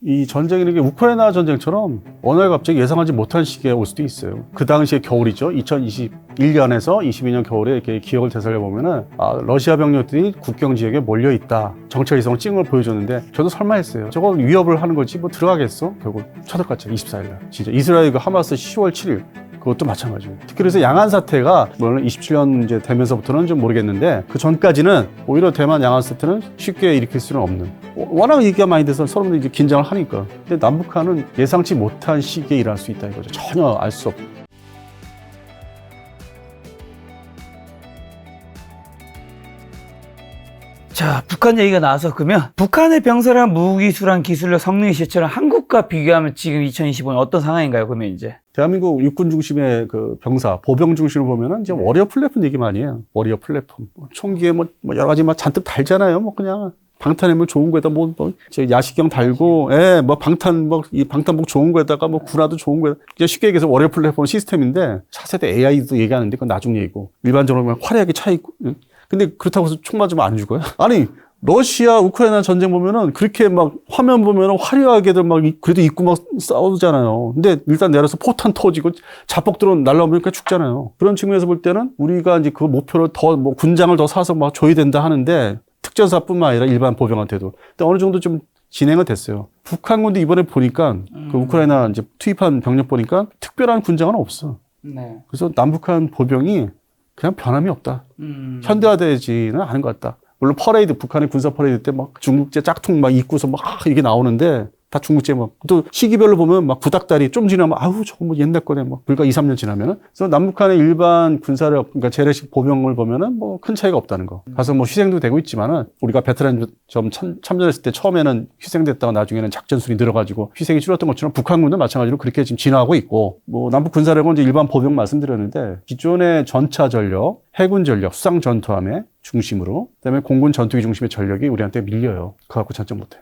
이 전쟁이 이렇게 우크라이나 전쟁처럼 어느 날 갑자기 예상하지 못한 시기에 올 수도 있어요. 그 당시에 겨울이죠. 2021년에서 22년 겨울에 이렇게 기억을 되살려 보면은 러시아 병력들이 국경 지역에 몰려 있다. 정찰 위성을 찍은 걸 보여줬는데 저도 설마 했어요. 저거 위협을 하는 거지 뭐 들어가겠어? 결국 쳐들어갔죠. 24일날. 진짜 이스라엘 그 하마스 10월 7일. 그것도 마찬가지고. 특히 그래서 양안 사태가 물론 27년 이제 되면서부터는 좀 모르겠는데 그 전까지는 오히려 대만 양안 사태는 쉽게 일으킬 수는 없는. 워낙 얘기가 많이 돼서 서로들 이제 긴장을 하니까. 근데 남북한은 예상치 못한 시기에 일어날 수 있다 이거죠. 전혀 알 수 없고. 자, 북한 얘기가 나와서 그러면 북한의 병설한 무기술한 기술력 성능의 시처럼 한국과 비교하면 지금 2025년 어떤 상황인가요? 그러면 이제 대한민국 육군 중심의 그 병사, 보병 중심을 보면은 이제 워리어 플랫폼 얘기 많이 해요. 워리어 플랫폼. 총기에 뭐 여러 가지 막 잔뜩 달잖아요. 뭐 그냥 방탄이면 좋은 거에다 야시경 달고, 이 방탄복 좋은 거에다가 군화도 좋은 거에다. 쉽게 얘기해서 워리어 플랫폼 시스템인데 차세대 AI도 얘기하는데 그건 나중 얘기고 일반적으로 그냥 화려하게 차 있고. 근데 그렇다고 해서 총 맞으면 안 죽어요? 아니, 러시아, 우크라이나 전쟁 보면은 그렇게 막 화면 보면은 화려하게들 그래도 입고 막 싸우잖아요. 근데 일단 내려서 포탄 터지고 자폭 드론 날라오니까 죽잖아요. 그런 측면에서 볼 때는 우리가 이제 그 목표를 더 군장을 더 사서 막 줘야 된다 하는데 특전사뿐만 아니라 일반 보병한테도. 근데 어느 정도 좀 진행은 됐어요. 북한군도 이번에 보니까 그 우크라이나 이제 투입한 병력 보니까 특별한 군장은 없어. 네. 그래서 남북한 보병이 그냥 변함이 없다. 현대화되지는 않은 것 같다. 물론 퍼레이드, 북한의 군사 퍼레이드 때 막 중국제 짝퉁 막 입고서 막 이게 나오는데 다 중국제 또 시기별로 보면 막 구닥다리 좀 지나면 저거 뭐 옛날 거네 불과 2, 3년 지나면은. 그래서 남북한의 일반 군사력, 그러니까 재래식 보병을 보면은 큰 차이가 없다는 거. 가서 희생도 되고 있지만은 우리가 베테랑 점 참전했을 때 처음에는 희생됐다가 나중에는 작전순이 늘어가지고 희생이 줄었던 것처럼 북한군도 마찬가지로 그렇게 지금 진화하고 있고 남북 군사력은 이제 일반 보병 말씀드렸는데 기존의 전차 전력, 해군 전력, 수상 전투함의 중심으로 그다음에 공군 전투기 중심의 전력이 우리한테 밀려요. 그거 갖고 전쟁 못해요.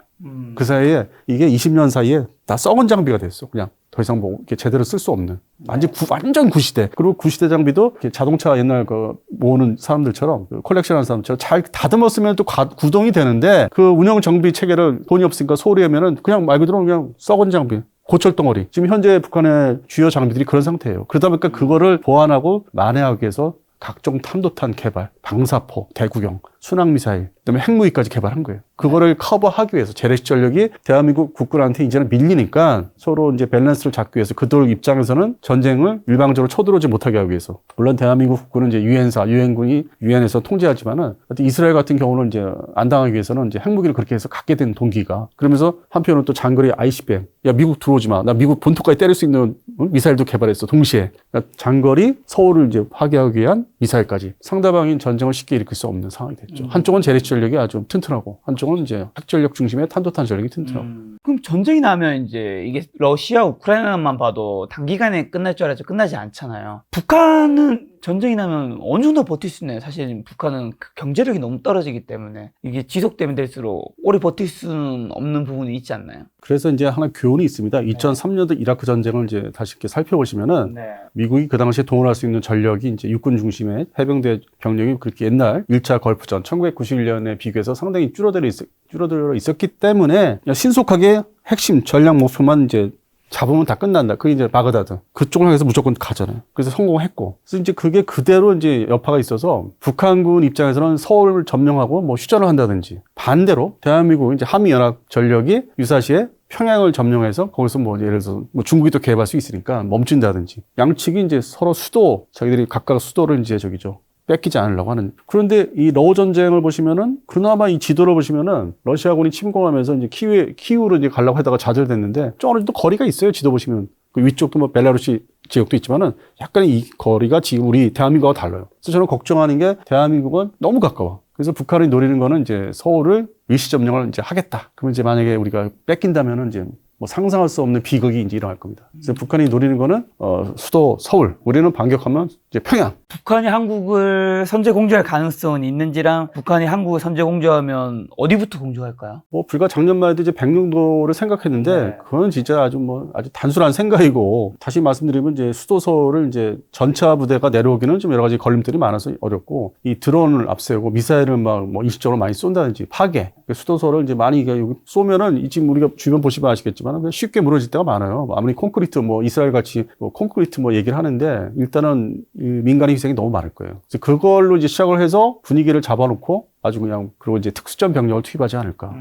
그 사이에 이게 20년 사이에 다 썩은 장비가 됐어. 그냥 더 이상 이렇게 제대로 쓸 수 없는. 완전 구시대. 그리고 구시대 장비도 자동차 옛날 모으는 사람들처럼 컬렉션하는 사람처럼 잘 다듬었으면 또 구동이 되는데 그 운영 정비 체계를 돈이 없으니까 소홀히 하면은 그냥 말 그대로 그냥 썩은 장비. 고철덩어리. 지금 현재 북한의 주요 장비들이 그런 상태예요. 그러다 보니까 그거를 보완하고 만회하기 위해서 각종 탄도탄 개발, 방사포, 대구경, 순항미사일, 그다음에 핵무기까지 개발한 거예요. 그거를 커버하기 위해서 재래식 전력이 대한민국 국군한테 이제는 밀리니까 서로 이제 밸런스를 잡기 위해서 그들 입장에서는 전쟁을 일방적으로 쳐들어오지 못하게 하기 위해서. 물론 대한민국 국군은 이제 유엔군이 유엔에서 통제하지만은 이스라엘 같은 경우는 이제 안 당하기 위해서는 이제 핵무기를 그렇게 해서 갖게 된 동기가. 그러면서 한편으로는 또 장거리 ICBM. 야, 미국 들어오지 마. 나 미국 본토까지 때릴 수 있는 미사일도 개발했어. 동시에. 그러니까 장거리 서울을 이제 파괴하기 위한 미사일까지. 상대방인 전쟁을 쉽게 일으킬 수 없는 상황이 됐죠. 한쪽은 재래식 전력이 아주 튼튼하고 한쪽은 이제 핵전력 중심의 탄도탄 전력이 튼튼하고. 그럼 전쟁이 나면 이제 이게 러시아, 우크라이나만 봐도 단기간에 끝날 줄 알았죠. 끝나지 않잖아요. 북한은 전쟁이 나면 어느 정도 버틸 수 있나요? 사실 북한은 그 경제력이 너무 떨어지기 때문에 이게 지속되면 될수록 오래 버틸 수는 없는 부분이 있지 않나요? 그래서 이제 하나 교훈이 있습니다. 2003년도 이라크 전쟁을 이제 다시 이렇게 살펴보시면은 미국이 그 당시에 동원할 수 있는 전력이 이제 육군 중심의 해병대 병력이 그렇게 옛날 1차 걸프전 1991년에 비교해서 상당히 줄어들어 있었기 때문에 그냥 신속하게 핵심 전략 목표만 이제 잡으면 다 끝난다. 그게 이제 바그다드. 그쪽을 향해서 무조건 가잖아요. 그래서 성공했고. 그래서 이제 그게 그대로 이제 여파가 있어서 북한군 입장에서는 서울을 점령하고 휴전을 한다든지 반대로 대한민국 이제 한미연합 전력이 유사시에 평양을 점령해서 거기서 예를 들어서 중국이 또 개입할 수 있으니까 멈춘다든지 양측이 이제 서로 자기들이 각각 수도를 이제 뺏기지 않으려고 하는. 그런데 이 러우 전쟁을 보시면은 그나마 이 지도를 보시면은 러시아군이 침공하면서 이제 키우로 이제 가려고 하다가 좌절됐는데 좀 어느 정도 거리가 있어요. 지도 보시면 그 위쪽도 벨라루시 지역도 있지만은 약간 이 거리가 지금 우리 대한민국과 달라요. 그래서 저는 걱정하는 게 대한민국은 너무 가까워. 그래서 북한이 노리는 거는 이제 서울을 일시 점령을 이제 하겠다. 그러면 이제 만약에 우리가 뺏긴다면은 이제 뭐 상상할 수 없는 비극이 이제 일어날 겁니다. 그래서 북한이 노리는 거는 수도 서울, 우리는 반격하면 이제 평양. 북한이 한국을 선제 공격할 가능성은 있는지랑 북한이 한국을 선제 공격하면 어디부터 공격할까요? 뭐 불과 작년만 해도 이제 백령도를 생각했는데 그건 진짜 아주 단순한 생각이고, 다시 말씀드리면 이제 수도 서울을 이제 전차 부대가 내려오기는 좀 여러 가지 걸림돌이 많아서 어렵고, 이 드론을 앞세우고 미사일을 막 뭐 일시적으로 많이 쏜다든지 파괴, 수도 서울을 이제 많이 여기 쏘면은 지금 우리가 주변 보시면 아시겠지만 그냥 쉽게 무너질 때가 많아요. 아무리 콘크리트 뭐 이스라엘 같이 뭐 콘크리트 뭐 얘기를 하는데 일단은 이 민간의 희생이 너무 많을 거예요. 그래서 그걸로 이제 시작을 해서 분위기를 잡아놓고 아주 그냥, 그리고 이제 특수전 병력을 투입하지 않을까.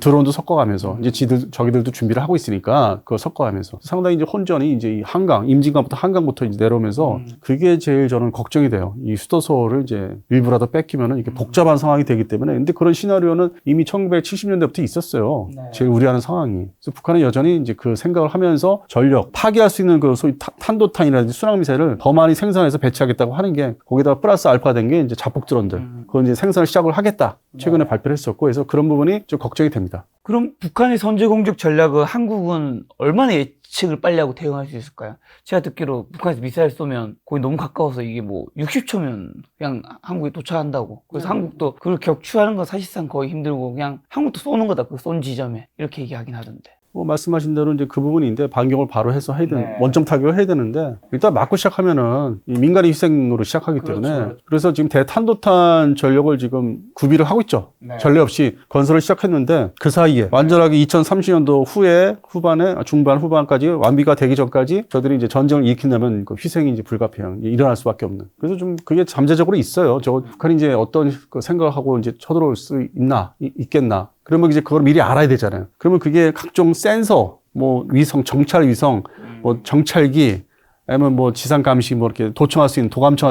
드론도 섞어가면서 이제 저기들도 준비를 하고 있으니까 그거 섞어가면서 상당히 이제 혼전이 이제 이 한강, 임진강부터 한강부터 이제 내려오면서 그게 제일 저는 걱정이 돼요. 이 수도 서울을 이제 일부라도 뺏기면은 이게 복잡한 상황이 되기 때문에. 근데 그런 시나리오는 이미 1970년대부터 있었어요. 네. 제일 우려하는 상황이. 그래서 북한은 여전히 이제 그 생각을 하면서 전력, 파괴할 수 있는 그 소위 탄도탄이라든지 순항미사일을 더 많이 생산해서 배치하겠다고 하는 게, 거기다가 플러스 알파 된 게 이제 자폭 드론들. 그건 이제 생산을 시작을 하겠다. 최근에 발표를 했었고, 그래서 그런 부분이 좀 걱정이 됩니다. 그럼 북한의 선제 공격 전략을 한국은 얼마나 예측을 빨리 하고 대응할 수 있을까요? 제가 듣기로 북한에서 미사일 쏘면 거기 너무 가까워서 이게 뭐 60초면 그냥 한국에 도착한다고. 그래서 한국도 그걸 격추하는 건 사실상 거의 힘들고 그냥 한국도 쏘는 거다. 그 쏜 지점에. 이렇게 얘기하긴 하던데. 뭐 말씀하신 대로 이제 그 부분인데, 반격을 바로 해서 해야 되는, 원점 타격을 해야 되는데, 일단 맞고 시작하면은 이 민간의 희생으로 시작하기 때문에. 그래서 지금 대탄도탄 전력을 지금 구비를 하고 있죠. 전례 없이 건설을 시작했는데, 그 사이에 완전하게 2030년도 중반 후반까지 완비가 되기 전까지 저들이 이제 전쟁을 일으킨다면 그 희생이 이제 불가피한 일어날 수밖에 없는. 그래서 좀 그게 잠재적으로 있어요. 북한이 이제 어떤 그 생각을 하고 이제 쳐들어올 수 있겠나. 그러면 이제 그걸 미리 알아야 되잖아요. 그러면 그게 각종 센서, 뭐 위성, 정찰 위성, 뭐 정찰기, 아니면 뭐 지상 감시, 뭐 이렇게 도감청할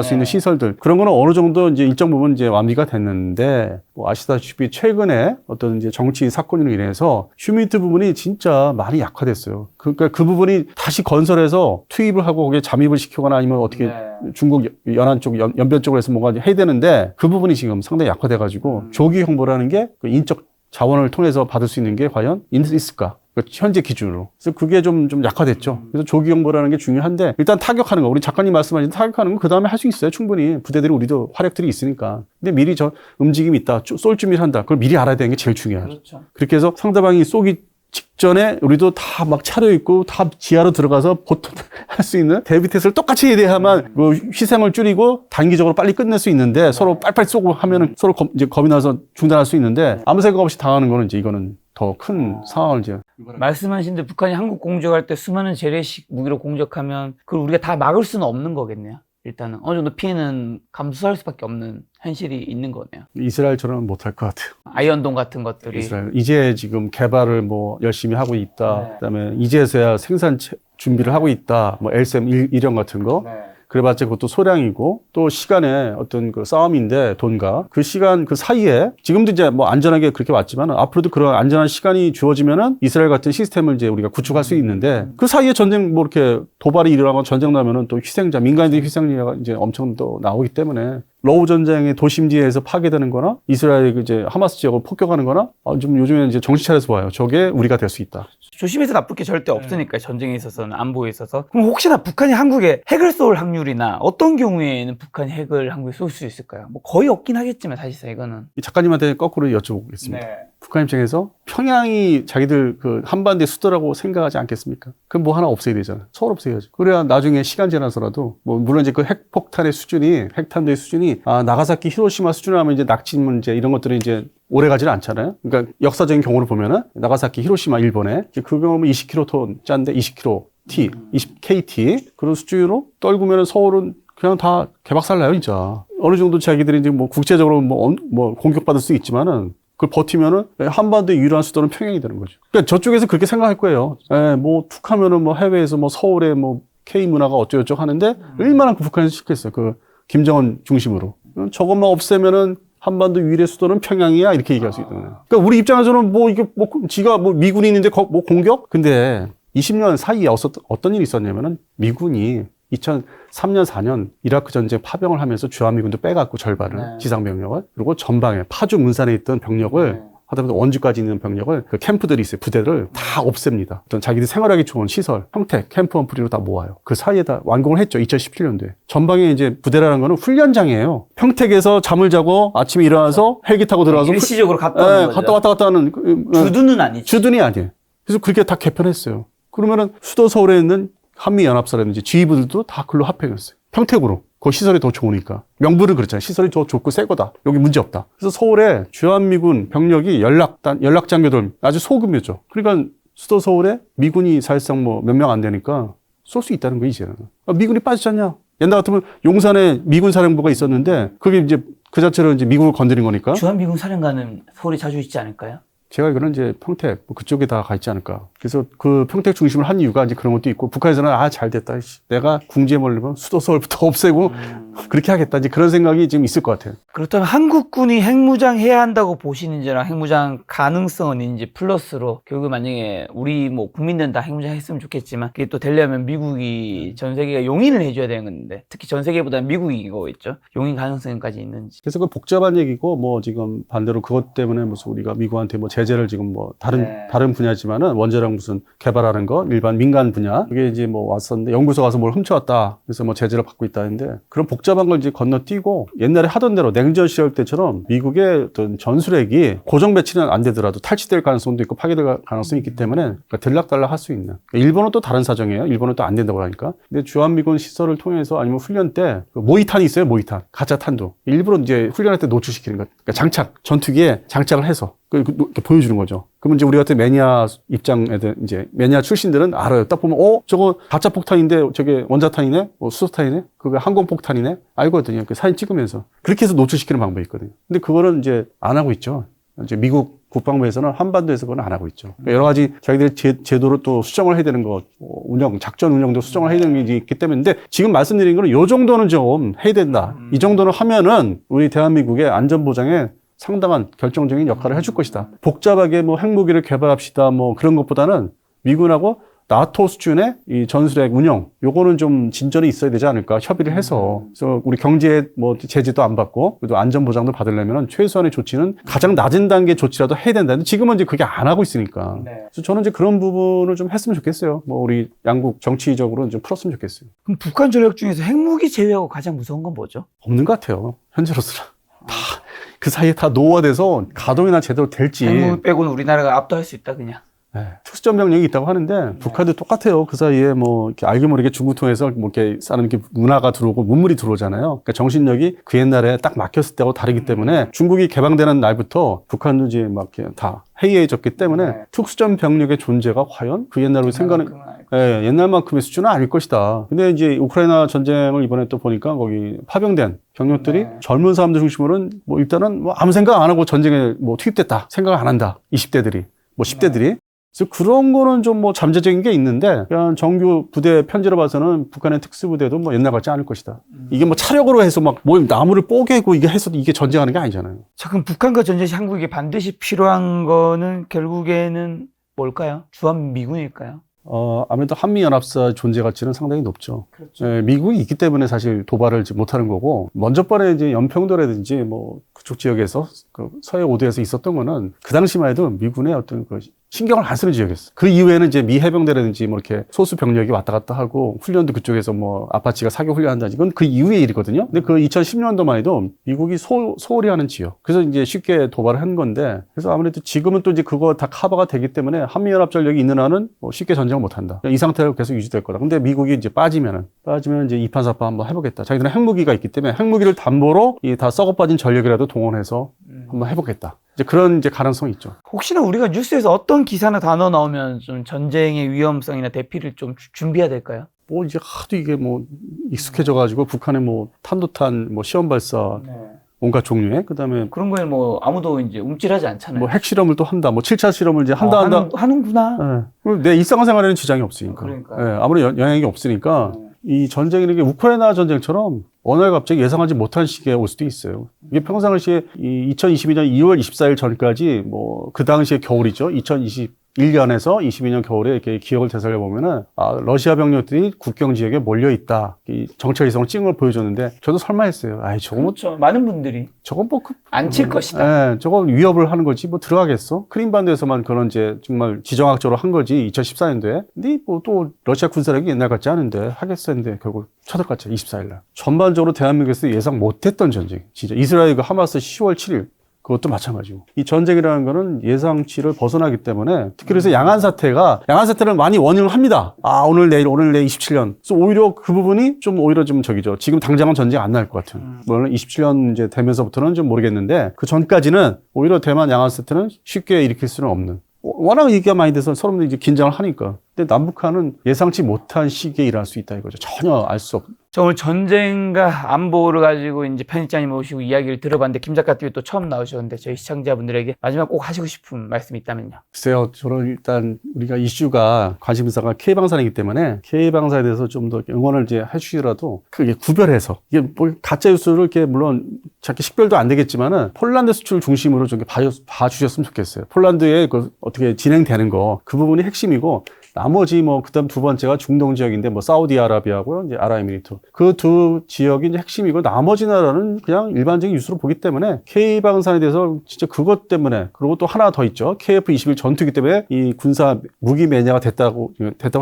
수 있는 시설들, 그런 거는 어느 정도 이제 일정 부분 이제 완비가 됐는데, 뭐 아시다시피 최근에 어떤 이제 정치 사건으로 인해서 휴민트 부분이 진짜 많이 약화됐어요. 그러니까 그 부분이 다시 건설해서 투입을 하고 거기에 잠입을 시키거나 아니면 어떻게 중국 연안 쪽, 연변 쪽으로 해서 뭔가 해야 되는데, 그 부분이 지금 상당히 약화돼가지고 조기 홍보라는 게 그 인적 자원을 통해서 받을 수 있는 게 과연 있을까? 현재 기준으로. 그래서 그게 좀 약화됐죠. 그래서 조기 정보라는 게 중요한데, 일단 타격하는 거, 우리 작가님 말씀하신 타격하는 거 그 다음에 할 수 있어요. 충분히. 부대들이 우리도 화력들이 있으니까. 근데 미리 움직임이 있다. 쏠 준비를 한다. 그걸 미리 알아야 되는 게 제일 중요하죠. 그렇죠. 그렇게 해서 상대방이 쏘기 직전에 우리도 다 막 차려입고 다 지하로 들어가서 보통 할 수 있는 대비 태세를 똑같이 해야만 그 희생을 줄이고 단기적으로 빨리 끝낼 수 있는데, 서로 빨리빨리 쏘고 하면은 서로 이제 겁이 나서 중단할 수 있는데, 아무 생각 없이 당하는 거는 이제 이거는 더 큰 상황을 이제. 말씀하신 대로 북한이 한국 공격할 때 수많은 재래식 무기로 공격하면 그걸 우리가 다 막을 수는 없는 거겠네요. 일단은 어느 정도 피해는 감수할 수밖에 없는 현실이 있는 거네요. 이스라엘처럼 못할 것 같아요. 아이언돔 같은 것들이. 이스라엘 이제 지금 개발을 뭐 열심히 하고 있다. 그다음에 이제서야 생산 준비를 하고 있다. 뭐 LSM 일형 같은 거. 그래봤자 그것도 소량이고, 또 시간의 어떤 그 싸움인데, 돈과 그 시간 그 사이에 지금도 이제 뭐 안전하게 그렇게 왔지만 앞으로도 그런 안전한 시간이 주어지면은 이스라엘 같은 시스템을 이제 우리가 구축할 수 있는데, 그 사이에 전쟁 뭐 이렇게 도발이 일어나고 전쟁 나면은 또 민간인들의 희생자가 이제 엄청 또 나오기 때문에, 러우 전쟁의 도심지에서 파괴되는 거나 이스라엘 이제 하마스 지역을 폭격하는 거나 좀 요즘에는 이제 정신 차려서 봐요. 저게 우리가 될 수 있다. 조심해서 나쁠 게 절대 없으니까, 전쟁에 있어서는, 안보에 있어서. 그럼 혹시나 북한이 한국에 핵을 쏠 확률이나 어떤 경우에는 북한이 핵을 한국에 쏠 수 있을까요? 뭐 거의 없긴 하겠지만 사실상 이거는. 이 작가님한테 거꾸로 여쭤보겠습니다. 북한 입장에서 평양이 자기들 그 한반도의 수도라고 생각하지 않겠습니까? 그럼 뭐 하나 없애야 되잖아. 서울 없애야지. 그래야 나중에 시간 지나서라도, 뭐 물론 이제 그 핵폭탄의 수준이, 핵탄두의 수준이 나가사키, 히로시마 수준으로 하면 이제 낙지 문제 이런 것들은 이제 오래 가지는 않잖아요. 그러니까 역사적인 경우를 보면은 나가사키, 히로시마 일본에 그 경우는 20kT 짠데 20kT, 20KT 그런 수준으로 떨구면은 서울은 그냥 다 개박살 나요, 진짜. 어느 정도 자기들이 이제 뭐 국제적으로 뭐 공격받을 수 있지만은, 그걸 버티면은 한반도의 유일한 수도는 평양이 되는 거죠. 그러니까 저쪽에서 그렇게 생각할 거예요. 뭐 툭 하면은 뭐 해외에서 뭐 서울에 뭐 K 문화가 어쩌고저쩌고 하는데, 얼마나 그 북한에서 시켰어요. 그 김정은 중심으로. 저것만 없애면은 한반도 유일의 수도는 평양이야, 이렇게 얘기할 수 있는 거예요. 그러니까 우리 입장에서는 뭐 이게 뭐 지가 뭐 미군이 있는데 뭐 공격? 근데 20년 사이에 어떤 일이 있었냐면은, 미군이 2003년, 4년 이라크 전쟁 파병을 하면서 주한미군도 빼갖고 절반을, 지상병력을, 그리고 전방에 파주 문산에 있던 병력을 하다못해 원주까지 있는 병력을 그 캠프들이 있어요. 부대를 다 없앱니다. 어떤 자기들 생활하기 좋은 시설, 평택, 캠프 원프리로 다 모아요. 그 사이에 다 완공을 했죠. 2017년도에. 전방에 이제 부대라는 거는 훈련장이에요. 평택에서 잠을 자고 아침에 일어나서 헬기 타고 들어가서 일시적으로 갔다 오는 거죠. 갔다 하는 주둔은 아니죠. 주둔이 아니에요. 그래서 그렇게 다 개편했어요. 그러면은 수도 서울에 있는 한미연합사라든지 지휘부들도 다 글로 합병했어요. 평택으로. 그 시설이 더 좋으니까. 명분은 그렇잖아요. 시설이 더 좋고 새 거다. 여기 문제 없다. 그래서 서울에 주한미군 병력이 연락장교들 아주 소규모죠. 그러니까 수도 서울에 미군이 사실상 뭐 몇 명 안 되니까 쏠 수 있다는 거 이제는. 미군이 빠지잖냐. 옛날 같으면 용산에 미군 사령부가 있었는데 그게 이제 그 자체로 이제 미국을 건드린 거니까. 주한미군 사령관은 서울에 자주 있지 않을까요? 제가 알기로는 이제 평택, 뭐 그쪽에 다 가 있지 않을까. 그래서 그 평택 중심을 한 이유가 이제 그런 것도 있고, 북한에서는 잘 됐다. 내가 궁지에 몰리면 수도 서울부터 없애고 그렇게 하겠다. 이제 그런 생각이 지금 있을 것 같아요. 그렇다면 한국군이 핵무장 해야 한다고 보시는지랑 핵무장 가능성은 있는지 플러스로 결국 만약에 우리 뭐 국민들은 다 핵무장 했으면 좋겠지만 그게 또 되려면 미국이 전 세계가 용인을 해줘야 되는 건데 특히 전 세계보다는 미국이 이거 있죠. 용인 가능성까지 있는지. 그래서 그 복잡한 얘기고 뭐 지금 반대로 그것 때문에 무슨 우리가 미국한테 뭐 제재를 지금 뭐 다른 분야지만은 원자력 무슨 개발하는 거 일반 민간 분야 그게 이제 뭐 왔었는데 연구소 가서 뭘 훔쳐왔다 그래서 뭐 제재를 받고 있다는데 그런 복잡한 걸 이제 건너뛰고 옛날에 하던 대로 냉전 시절 때처럼 미국의 어떤 전술핵이 고정 배치는 안 되더라도 탈취될 가능성도 있고 파괴될 가능성이 있기 때문에 그러니까 들락달락 할 수 있는. 그러니까 일본은 또 다른 사정이에요. 일본은 또 안 된다고 하니까. 근데 주한미군 시설을 통해서 아니면 훈련 때 그 모의탄이 있어요. 모의탄 가짜 탄도 일부러 이제 훈련할 때 노출시키는 것. 그러니까 장착 전투기에 장착을 해서 이렇게 보여주는 거죠. 그러면 이제 우리 같은 매니아 입장에들 이제 매니아 출신들은 알아요. 딱 보면 저거 가짜 폭탄인데 저게 원자탄이네, 수소탄이네, 그거 항공폭탄이네 알거든요. 그 사진 찍으면서 그렇게 해서 노출시키는 방법이 있거든요. 근데 그거는 이제 안 하고 있죠. 이제 미국 국방부에서는 한반도에서 그건 안 하고 있죠. 그러니까 여러 가지 자기들의 제도로 또 수정을 해야 되는 거, 작전 운영도 수정을 해야 되는 게 있기 때문에. 근데 지금 말씀드린 거는 요 정도는 좀 해야 된다. 이 정도는 하면은 우리 대한민국의 안전보장에 상당한 결정적인 역할을 해줄 것이다. 복잡하게 뭐 핵무기를 개발합시다 뭐 그런 것보다는 미군하고 나토 수준의 이 전술핵 운영, 요거는 좀 진전이 있어야 되지 않을까 협의를 해서. 그래서 우리 경제 뭐 제재도 안 받고 그래도 안전보장도 받으려면 최소한의 조치는 가장 낮은 단계 조치라도 해야 된다는데 지금은 이제 그게 안 하고 있으니까. 네. 그래서 저는 이제 그런 부분을 좀 했으면 좋겠어요. 뭐 우리 양국 정치적으로 좀 풀었으면 좋겠어요. 그럼 북한 전력 중에서 핵무기 제외하고 가장 무서운 건 뭐죠? 없는 것 같아요. 현재로서는. 그 사이에 다 노후화돼서 가동이나 제대로 될지. 핵무기 빼고는 우리나라가 압도할 수 있다 그냥. 네. 특수전 병력이 있다고 하는데 북한도 똑같아요. 그 사이에 뭐 이렇게 알게 모르게 중국 통해서 뭐 이렇게 사는 게 문화가 들어오고 문물이 들어오잖아요. 그러니까 정신력이 그 옛날에 딱 막혔을 때하고 다르기 때문에 중국이 개방되는 날부터 북한도 이제 막 이렇게 다 해이해졌기 때문에 특수전 병력의 존재가 과연 그 옛날로 생각은 옛날만큼의 수준은 아닐 것이다. 근데 이제 우크라이나 전쟁을 이번에 또 보니까 거기 파병된 병력들이 젊은 사람들 중심으로는 뭐 일단은 뭐 아무 생각 안 하고 전쟁에 뭐 투입됐다. 생각을 안 한다. 20대들이 뭐 10대들이. 그래서 그런 거는 좀 뭐 잠재적인 게 있는데 그냥 정규 부대 편지로 봐서는 북한의 특수부대도 뭐 옛날 같지 않을 것이다. 이게 뭐 차력으로 해서 막 뭐 나무를 뽀개고 이게 해서 이게 전쟁하는 게 아니잖아요. 자, 그럼 북한과 전쟁 시 한국에 반드시 필요한 거는 결국에는 뭘까요? 주한미군일까요? 아무래도 한미연합사 존재 가치는 상당히 높죠. 그렇죠. 예, 미국이 있기 때문에 사실 도발을 못하는 거고, 먼저 번에 이제 연평도라든지 뭐 그쪽 지역에서 그 서해 5도에서 있었던 거는 그 당시만 해도 미군의 어떤 그 신경을 안 쓰는 지역이었어요. 그 이후에는 이제 미 해병대라든지 뭐 이렇게 소수 병력이 왔다 갔다 하고 훈련도 그쪽에서 뭐 아파치가 사격 훈련한다든지 이건 그 이후의 일이거든요. 근데 그 2010년도만 해도 미국이 소홀히 하는 지역. 그래서 이제 쉽게 도발을 한 건데 그래서 아무래도 지금은 또 이제 그거 다 커버가 되기 때문에 한미연합 전력이 있는 한은 뭐 쉽게 전쟁을 못 한다. 이 상태로 계속 유지될 거다. 근데 미국이 이제 빠지면 이제 이판사판 한번 해보겠다. 자기들은 핵무기가 있기 때문에 핵무기를 담보로 이 다 썩어 빠진 전력이라도 동원해서 한번 해보겠다. 이제 그런 이제 가능성이 있죠. 혹시나 우리가 뉴스에서 어떤 기사나 단어 나오면 좀 전쟁의 위험성이나 대피를 좀 준비해야 될까요? 뭐 이제 하도 이게 뭐 익숙해져가지고 북한의 뭐 탄도탄 뭐 시험 발사 온갖 종류의 그다음에 그런 거에 뭐 아무도 이제 움찔하지 않잖아요. 뭐 핵 실험을 또 한다. 뭐 7차 실험을 이제 한다. 하는구나. 네. 내 일상생활에는 지장이 없으니까. 그러니까. 네. 아무런 영향이 없으니까 이 전쟁이 우크라이나 전쟁처럼 어느 날 갑자기 예상하지 못한 시기에 올 수도 있어요. 이게 평상시에 이 2022년 2월 24일 전까지 뭐 그 당시에 겨울이죠. 2020 21년에서 22년 겨울에 이렇게 기억을 되살려 보면은 러시아 병력들이 국경 지역에 몰려 있다. 이 정찰 위성을 찍은 걸 보여줬는데 저도 설마 했어요. 아이 저거 뭐 그렇죠. 많은 분들이 저건 뭐 안 칠 것이다. 예, 저건 위협을 하는 거지 뭐 들어가겠어? 크림반도에서만 그런 이제 정말 지정학적으로 한 거지 2014년도에. 근데 뭐 또 러시아 군사력이 옛날 같지 않은데 하겠어 했는데 결국 쳐들어갔죠 24일날. 전반적으로 대한민국에서 예상 못했던 전쟁. 진짜 이스라엘과 하마스 10월 7일. 그것도 마찬가지고. 이 전쟁이라는 거는 예상치를 벗어나기 때문에 특히 그래서 양안 사태를 많이 원인을 합니다. 오늘 내일 27년. 그래서 오히려 그 부분이 좀 오히려 좀 저기죠. 지금 당장은 전쟁 안 날 것 같아요. 물론 27년 이제 되면서부터는 좀 모르겠는데 그 전까지는 오히려 대만 양안 사태는 쉽게 일으킬 수는 없는. 워낙 얘기가 많이 돼서 서로들 이제 긴장을 하니까. 근데 남북한은 예상치 못한 시기에 일어날 수 있다 이거죠. 전혀 알 수 없. 저 오늘 전쟁과 안보를 가지고 이제 편집장님 모시고 이야기를 들어봤는데 김 작가님이 또 처음 나오셨는데 저희 시청자분들에게 마지막 꼭 하시고 싶은 말씀이 있다면요. 글쎄요. 저는 일단 우리가 이슈가 관심사가 K방산이기 때문에 K방산에 대해서 좀 더 응원을 이제 해주시더라도 그게 구별해서 이게 뭘 가짜 뉴스를 이렇게 물론 자기 식별도 안 되겠지만은 폴란드 수출 중심으로 좀 봐주셨으면 좋겠어요. 폴란드에 그 어떻게 진행되는 거 그 부분이 핵심이고 나머지 뭐 그다음 두 번째가 중동 지역인데 뭐 사우디아라비아하고 이제 아랍에미리트 그 두 지역이 이제 핵심이고 나머지 나라는 그냥 일반적인 뉴스로 보기 때문에 K 방산에 대해서 진짜 그것 때문에 그리고 또 하나 더 있죠 KF-21 전투기 때문에 이 군사 무기 매니아가 됐다고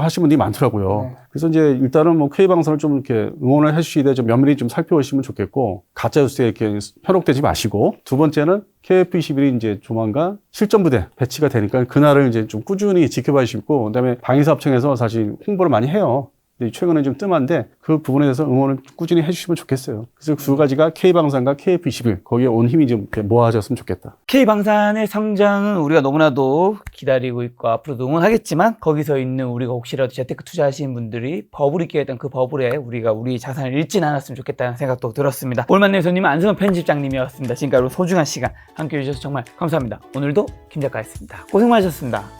하시는 분들이 많더라고요. 네. 그래서 이제 일단은 뭐 K 방산을 좀 이렇게 응원을 해주시되 좀 면밀히 좀 살펴보시면 좋겠고 가짜 뉴스에 이렇게 현혹되지 마시고 두 번째는 KF-21이 이제 조만간 실전부대 배치가 되니까 그날을 이제 좀 꾸준히 지켜봐 주시고 그다음에 방위사업청에서 사실 홍보를 많이 해요. 근데 최근에 좀 뜸한데 그 부분에 대해서 응원을 꾸준히 해주시면 좋겠어요. 그래서 두 가지가 K방산과 KF-21 거기에 온 힘이 좀 이렇게 모아졌으면 좋겠다. K방산의 성장은 우리가 너무나도 기다리고 있고 앞으로도 응원하겠지만 거기서 있는 우리가 혹시라도 재테크 투자하시는 분들이 버블이 끼어있던 그 버블에 우리가 우리 자산을 잃진 않았으면 좋겠다는 생각도 들었습니다. 오늘 만난 손님은 안승환 편집장님이었습니다. 지금까지 소중한 시간 함께해 주셔서 정말 감사합니다. 오늘도 김 작가였습니다. 고생 많으셨습니다.